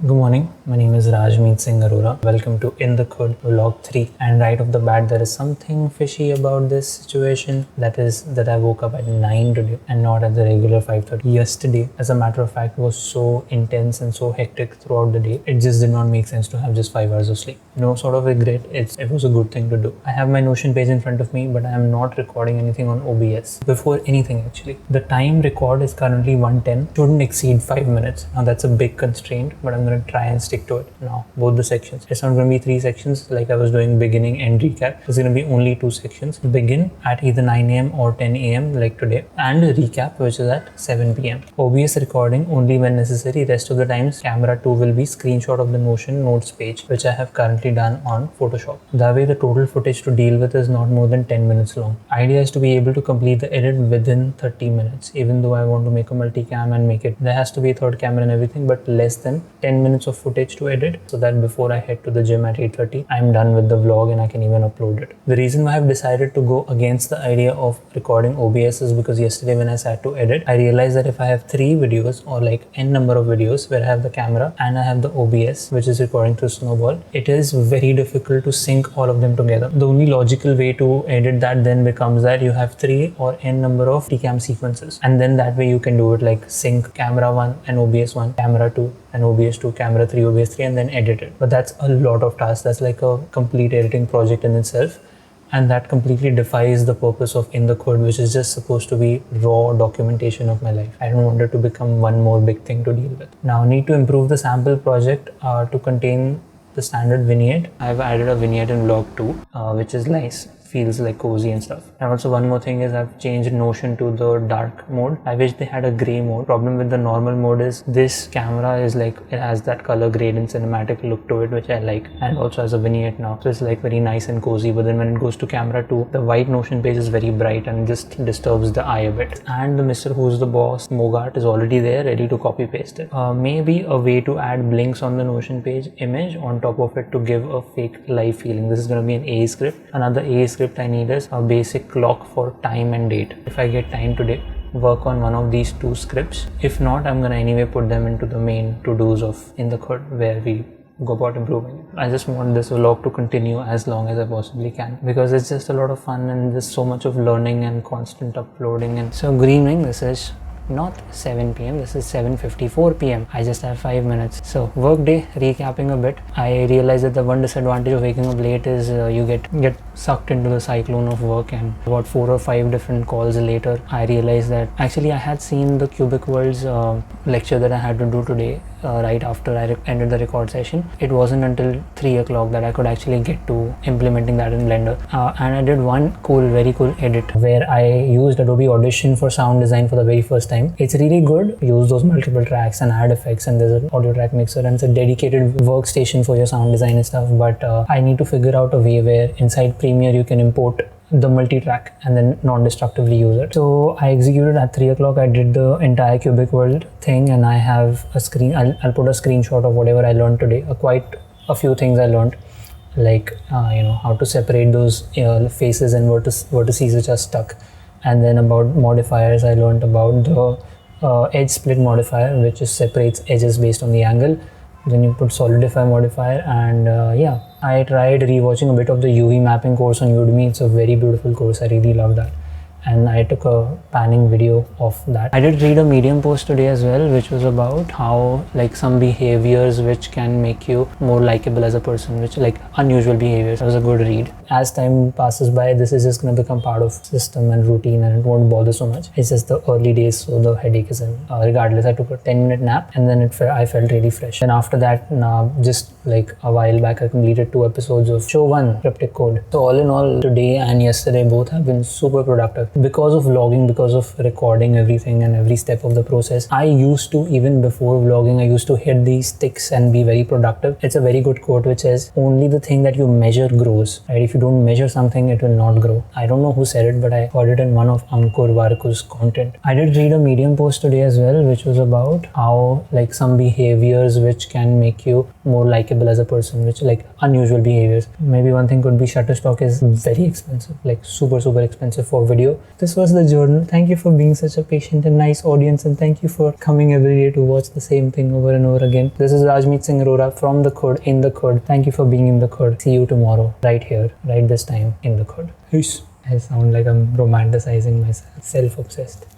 Good morning, my name is Rajmeet Singh Arora. Welcome to In the Khud vlog 3. And right off the bat, there is something fishy about this situation. That is that I woke up at 9 today and not at the regular 5:30. Yesterday, as a matter of fact, was so intense and so hectic throughout the day. It just did not make sense to have just 5 hours of sleep. No sort of regret. It was a good thing to do. I have my Notion page in front of me, but I am not recording anything on OBS. Before anything, actually. The time record is currently 1:10. Shouldn't exceed 5 minutes. Now that's a big constraint, but I'm going to try and stick to it now. Both the sections. It's not going to be 3 sections like I was doing beginning and recap. It's going to be only 2 sections. Begin at either 9 a.m. or 10 a.m. like today, and recap, which is at 7 p.m. OBS recording only when necessary. Rest of the times, camera 2 will be screenshot of the Notion notes page, which I have currently done on Photoshop. That way, the total footage to deal with is not more than 10 minutes long. Idea is to be able to complete the edit within 30 minutes. Even though I want to make a multicam and make it, there has to be a third camera and everything, but less than 10 minutes of footage to edit, so that before I head to the gym at 8:30, I'm done with the vlog and I can even upload it. The reason why I've decided to go against the idea of recording OBS is because yesterday when I sat to edit, I realized that if I have 3 videos or like n number of videos where I have the camera and I have the OBS, which is recording through Snowball, it is very difficult to sync all of them together. The only logical way to edit that then becomes that you have 3 or n number of T-cam sequences, and then that way you can do it like sync camera 1 and OBS 1, camera 2 and OBS 2, camera 3, OBS 3, and then edit it. But that's a lot of tasks. That's like a complete editing project in itself. And that completely defies the purpose of In the Khud, which is just supposed to be raw documentation of my life. I don't want it to become one more big thing to deal with. Now I need to improve the sample project to contain the standard vignette. I've added a vignette in vlog 2, which is nice. Feels like cozy and stuff. And also one more thing is I've changed Notion to the dark mode. I wish they had a gray mode. Problem with the normal mode is this camera is like, it has that color grade and cinematic look to it, which I like, and also has a vignette now, so it's like very nice and cozy. But then when it goes to camera 2, the white Notion page is very bright and just disturbs the eye a bit. And the Mr. Who's the Boss Mogart is already there, ready to copy paste it. Maybe a way to add blinks on the Notion page image on top of it to give a fake live feeling. This is going to be an A script. Another A script I need is a basic clock for time and date. If I get time today, work on one of these 2 scripts. If not, I'm gonna anyway put them into the main to-dos of In the Khud, where we go about improving it. I just want this vlog to continue as long as I possibly can, because it's just a lot of fun and there's so much of learning and constant uploading. And so good evening, this is not 7 p.m. This is 7:54 p.m. I just have 5 minutes. So work day, recapping a bit. I realized that the one disadvantage of waking up late is you get sucked into the cyclone of work, and about 4 or 5 different calls later, I realized that actually I had seen the Cubic World's lecture that I had to do today right after I ended the record session. It wasn't until 3 o'clock that I could actually get to implementing that in Blender. And I did one very cool edit where I used Adobe Audition for sound design for the very first time. It's really good. Use those multiple tracks and add effects, and there's an audio track mixer, and it's a dedicated workstation for your sound design and stuff. But I need to figure out a way where inside Premiere you can import the multi-track and then non-destructively use it. So I executed at 3 o'clock. I did the entire Cubic World thing, and I have a screen. I'll put a screenshot of whatever I learned today. Quite a few things I learned, like how to separate those faces and vertices which are stuck. And then about modifiers, I learned about the edge split modifier, which just separates edges based on the angle. Then you put solidify modifier, and yeah, I tried rewatching a bit of the UV mapping course on Udemy. It's a very beautiful course. I really love that. And I took a panning video of that. I did read a Medium post today as well, which was about how like some behaviors which can make you more likable as a person, which like unusual behaviors. That was a good read. As time passes by, this is just going to become part of system and routine, and it won't bother so much. It's just the early days, so the headache is in. Regardless, I took a 10-minute nap, and then I felt really fresh. And after that, just like a while back, I completed 2 episodes of show 1, Cryptic Code. So all in all, today and yesterday both have been super productive. Because of vlogging, because of recording everything and every step of the process. I used to, even before vlogging, I used to hit these sticks and be very productive. It's a very good quote which says, only the thing that you measure grows, right? If you don't measure something, it will not grow. I don't know who said it, but I heard it in one of Ankur Warku's content. I did read a Medium post today as well, which was about how like some behaviors which can make you more likable as a person, which like unusual behaviors. Maybe one thing could be Shutterstock is very expensive, like super expensive for video. This was the journal. Thank you for being such a patient and nice audience, and thank you for coming every day to watch the same thing over and over again. This is Rajmeet Singh Arora from the Khud, in the Khud. Thank you for being in the Khud. See you tomorrow, right here, right this time, in the Khud. Peace. I sound like I'm romanticizing myself, self-obsessed.